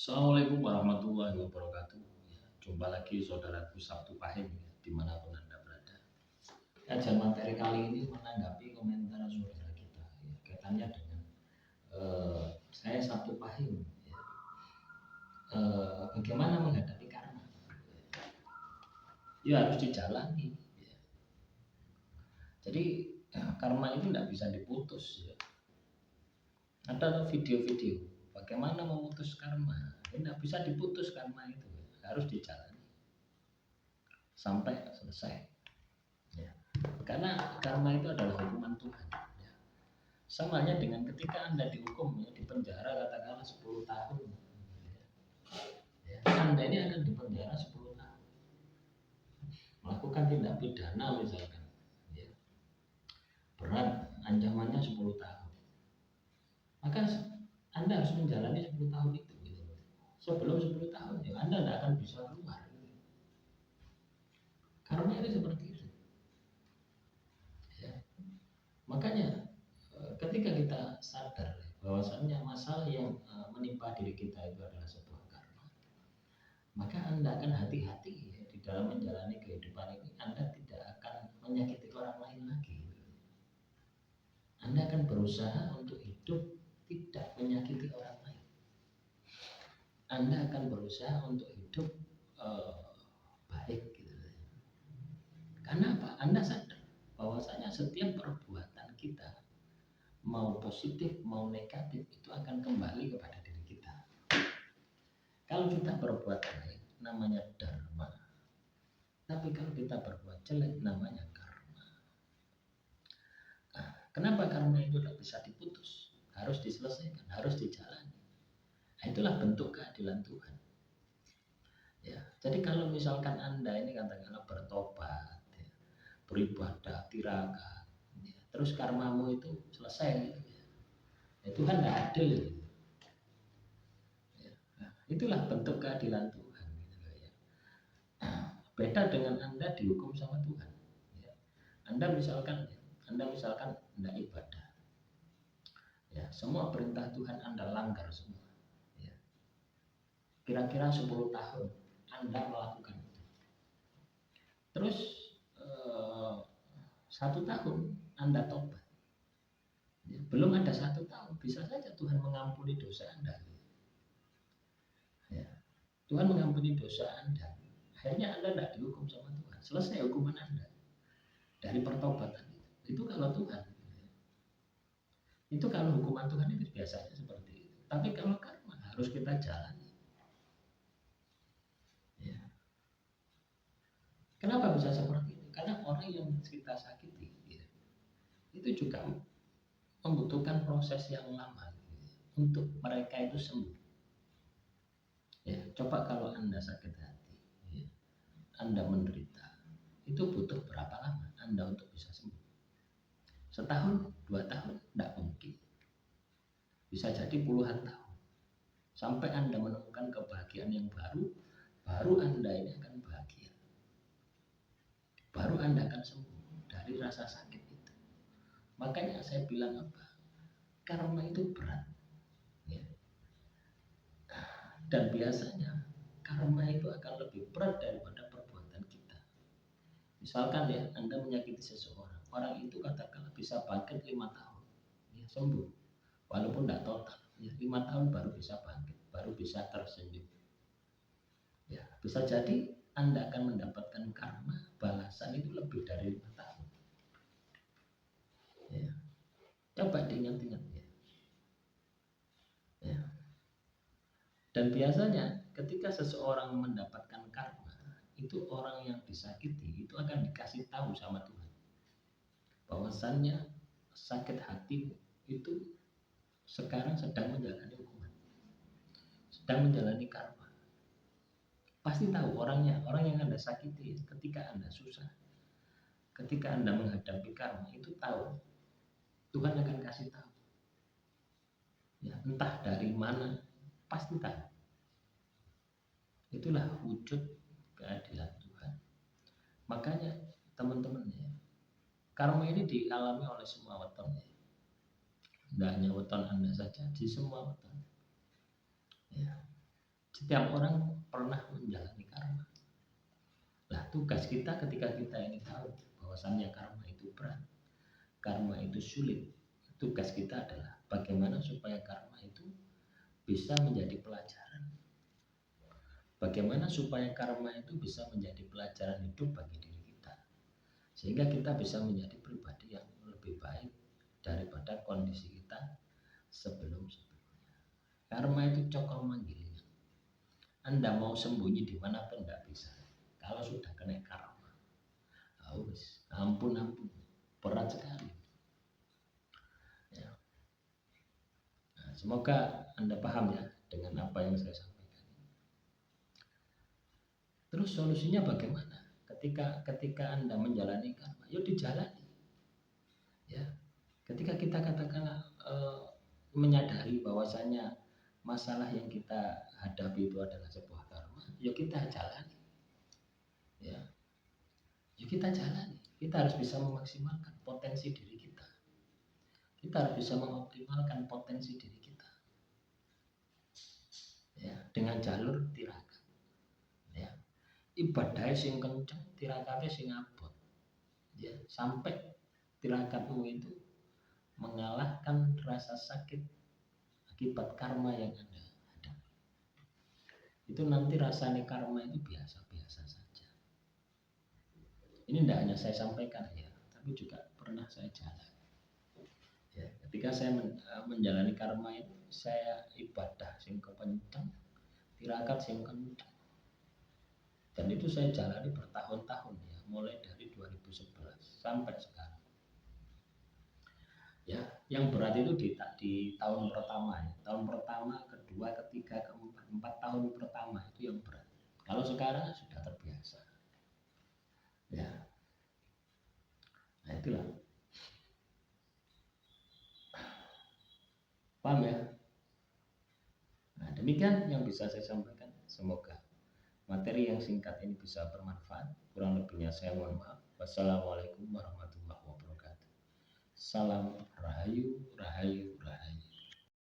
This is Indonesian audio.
Assalamualaikum warahmatullahi wabarakatuh. Ya, jumpa lagi saudaraku Sabtu Pahing ya, dimanapun Anda berada. Kajian materi kali ini menanggapi komentar saudara kita ya, kaitannya dengan saya Sabtu Pahing ya, bagaimana menghadapi karma. Ya harus dijalani ya. Jadi karma itu tidak bisa diputus ya. Ada video-video bagaimana memutus karma. Tidak bisa diputus karma itu ya. Harus dijalani sampai selesai ya. Karena karma itu adalah hukuman Tuhan ya. Sama halnya dengan ketika Anda dihukum ya, di penjara katakanlah 10 tahun ya. Anda ini akan di penjara 10 tahun melakukan tindak pidana misalkan ya. Berat ancamannya 10 tahun, maka Anda harus menjalani 10 tahun itu gitu. Sebelum 10 tahun ya Anda tidak akan bisa keluar. Karma itu seperti itu ya. Makanya ketika kita sadar bahwasannya masalah yang menimpa diri kita itu adalah sebuah karma, maka Anda akan hati-hati ya, di dalam menjalani kehidupan ini. Anda tidak akan menyakiti orang lain lagi. Anda akan berusaha untuk hidup tidak menyakiti orang lain. Anda akan berusaha untuk hidup baik gitu. Karena apa? Anda sadar bahwasanya setiap perbuatan kita, mau positif mau negatif, itu akan kembali kepada diri kita. Kalau kita berbuat baik namanya dharma, tapi kalau kita berbuat jelek namanya karma. Nah, kenapa karma itu tidak bisa diputus? Harus diselesaikan, harus dijalani. Nah, itulah bentuk keadilan Tuhan ya. Jadi kalau misalkan Anda ini katakanlah bertobat ya, beribadah, tirakat ya, terus karmamu itu selesai gitu ya, Tuhan tidak adil gitu. Itulah bentuk keadilan Tuhan gitu ya. Beda dengan Anda dihukum sama Tuhan ya. Anda misalkan tidak ibadah ya, semua perintah Tuhan Anda langgar semua ya. Kira-kira 10 tahun Anda melakukan itu, terus 1 tahun Anda tobat ya, belum ada 1 tahun bisa saja Tuhan mengampuni dosa Anda ya. Tuhan mengampuni dosa Anda, akhirnya Anda tidak dihukum sama Tuhan, selesai hukuman Anda dari pertobatan itu kalau Tuhan. Itu kalau hukuman Tuhan itu biasanya seperti itu. Tapi kalau karma harus kita jalani ya. Kenapa bisa seperti itu? Karena orang yang kita sakiti ya, itu juga membutuhkan proses yang lama ya, untuk mereka itu sembuh ya. Coba kalau Anda sakit hati ya, Anda menderita, itu butuh berapa lama Anda untuk bisa sembuh? Setahun, 2 tahun? Tidak mungkin. Bisa jadi puluhan tahun. Sampai Anda menemukan kebahagiaan yang baru Anda ini akan bahagia. Baru Anda akan sembuh dari rasa sakit itu. Makanya saya bilang apa? Karma itu berat. Ya. Dan biasanya karma itu akan lebih berat daripada perbuatan kita. Misalkan ya, Anda menyakiti seseorang, orang itu katakanlah bisa bangkit 5 tahun, ya sembuh, walaupun tidak total, ya 5 tahun baru bisa bangkit, baru bisa tersenyum. Ya, bisa jadi Anda akan mendapatkan karma balasan itu lebih dari 5 tahun. Ya. Coba diingat-ingat ya. Ya. Dan biasanya ketika seseorang mendapatkan karma, itu orang yang disakiti itu akan dikasih tahu sama Tuhan bahwasannya sakit hati itu sekarang sedang menjalani hukuman, sedang menjalani karma. Pasti tahu orangnya, orang yang Anda sakiti ketika Anda susah, ketika Anda menghadapi karma itu tahu. Tuhan akan kasih tahu ya, entah dari mana, pasti tahu. Itulah wujud keadilan Tuhan. Makanya teman-teman ya, karma ini dialami oleh semua weton ya. Tidak hanya weton Anda saja, di semua weton ya. Setiap orang pernah menjalani karma. Nah, tugas kita ketika kita ini tahu bahwasannya karma itu berat, karma itu sulit, tugas kita adalah bagaimana supaya karma itu bisa menjadi pelajaran. Bagaimana supaya karma itu bisa menjadi pelajaran hidup bagi diri kita, sehingga kita bisa menjadi pribadi yang lebih baik daripada kondisi kita sebelum-sebelumnya. Karma itu cokol manggil. Anda mau sembunyi di mana pun nggak bisa. Kalau sudah kena karma, ampun, berat sekali. Ya. Nah, semoga Anda paham ya dengan apa yang saya sampaikan. Terus solusinya bagaimana? Ketika Anda menjalani karma, yuk dijalani. Ya. Ketika kita katakanlah menyadari bahwasanya masalah yang kita hadapi itu adalah sebuah karma, yuk kita jalani. Ya. Yuk kita jalani. Kita harus bisa memaksimalkan potensi diri kita. Kita harus bisa mengoptimalkan potensi diri kita. Ya, dengan jalur tirakat. Ya. Ibadah sing kenceng, tirakatnya sing abot. Ya, sampai tirakatmu itu mengalahkan rasa sakit akibat karma yang Anda hadapi. Itu nanti rasanya karma itu biasa-biasa saja. Ini tidak hanya saya sampaikan ya, tapi juga pernah saya jalani. Ya, ketika saya menjalani karma itu, saya ibadah sing kepenceng, tirakat sing kenceng. Dan itu saya jalani bertahun-tahun ya, mulai dari 2011 sampai sekarang. Ya, yang berat itu di tahun pertama ya. Tahun pertama, kedua, ketiga, keempat, 4 tahun pertama itu yang berat. Kalau sekarang sudah terbiasa. Ya. Nah, itulah. Paham ya? Nah, demikian yang bisa saya sampaikan. Semoga materi yang singkat ini bisa bermanfaat. Kurang lebihnya saya mohon maaf. Wassalamualaikum warahmatullahi wabarakatuh. Salam rahayu, rahayu, rahayu.